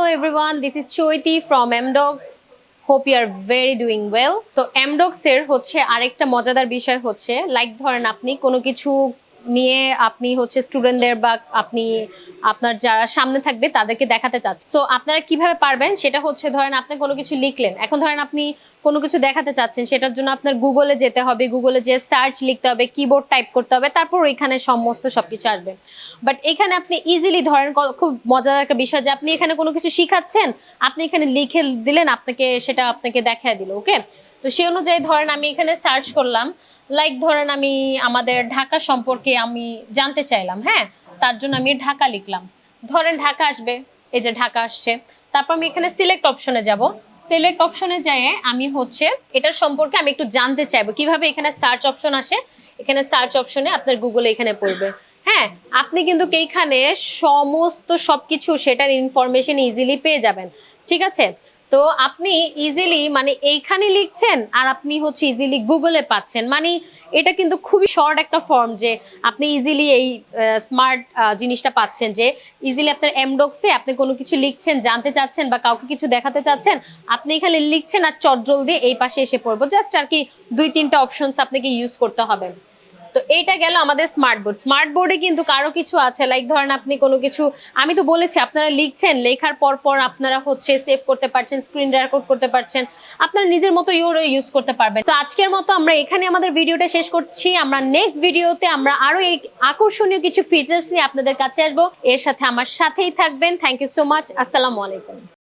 everyone, this is Choiti from MDocs. Hope you are very doing well. তো MDocs এর হচ্ছে আরেকটা মজাদার বিষয় হচ্ছে লাইক ধরেন আপনি কোনো কিছু নিয়ে আপনি হচ্ছে স্টুডেন্টদের বা আপনি আপনার যারা সামনে থাকবে তাদেরকে দেখাতে চাচ্ছেন। সো আপনারা কিভাবে পারবেন সেটা হচ্ছে ধরেন আপনি কোনো কিছু লিখলেন, এখন ধরেন আপনি কোনো কিছু দেখাতে চাচ্ছেন, সেটার জন্য আপনার গুগলে যেতে হবে, গুগলে যে সার্চ লিখতে হবে, কিবোর্ড টাইপ করতে হবে, তারপর এখানে সমস্ত সবকিছু আসবে। বাট এখানে আপনি ইজিলি ধরেন খুব মজার একটা বিষয় যে আপনি এখানে কোনো কিছু শিখাচ্ছেন, আপনি এখানে লিখে দিলেন, সেটা আপনাকে দেখায় দিল। ওকে, তো সেই অনুযায়ী ধরেন আমি এখানে সার্চ করলাম, লাইক ধরেন আমি আমাদের ঢাকা সম্পর্কে আমি জানতে চাইলাম, হ্যাঁ, তার জন্য আমি ঢাকা লিখলাম, ধরেন ঢাকা আসবে, এই যে ঢাকা আসছে। তারপর আমি এখানে সিলেক্ট অপশনে যাব, সিলেক্ট অপশনে যেয়ে আমি হচ্ছে এটার সম্পর্কে আমি একটু জানতে চাইবো কিভাবে এখানে সার্চ অপশন আসে। এখানে সার্চ অপশনে আপনার গুগলে এখানে পড়বে, হ্যাঁ, আপনি কিন্তু এইখানে সমস্ত সবকিছু সেটার ইনফরমেশন ইজিলি পেয়ে যাবেন। ঠিক আছে, তো আপনি ইজিলি মানে এইখানে লিখছেন আর আপনি হচ্ছে ইজিলি গুগলে পাচ্ছেন, মানে এটা কিন্তু খুবই শর্ট একটা ফর্ম যে আপনি ইজিলি এই স্মার্ট জিনিসটা পাচ্ছেন যে ইজিলি আপনার এমডক্সে আপনি কোনো কিছু লিখছেন, জানতে চাচ্ছেন বা কাউকে কিছু দেখাতে চাচ্ছেন, আপনি এখানে লিখছেন আর চটজলদি এই পাশে এসে পড়বো, জাস্ট আর কি 2-3টা অপশনস আপনাকে ইউজ করতে হবে। তো এইটা গেল আমাদের স্মার্ট বোর্ড। স্মার্ট বোর্ডে কিন্তু কারো কিছু আছে, লাইক ধরেন আপনি কোনো কিছু, আমি তো বলেছি আপনারা লিখছেন, লেখার পর পর আপনারা হচ্ছে সেভ করতে পারছেন, স্ক্রিন রেকর্ড করতে পারছেন, আপনারা নিজের মতো ইউজ করতে পারবেন। তো আজকের মতো আমরা এখানে আমাদের ভিডিওটা শেষ করছি। আমরা নেক্সট ভিডিওতে আমরা আরো এই আকর্ষণীয় কিছু ফিচার্স নিয়ে আপনাদের কাছে আসবো। এর সাথে আমার সাথেই থাকবেন। Thank you so much. আসসালামু আলাইকুম।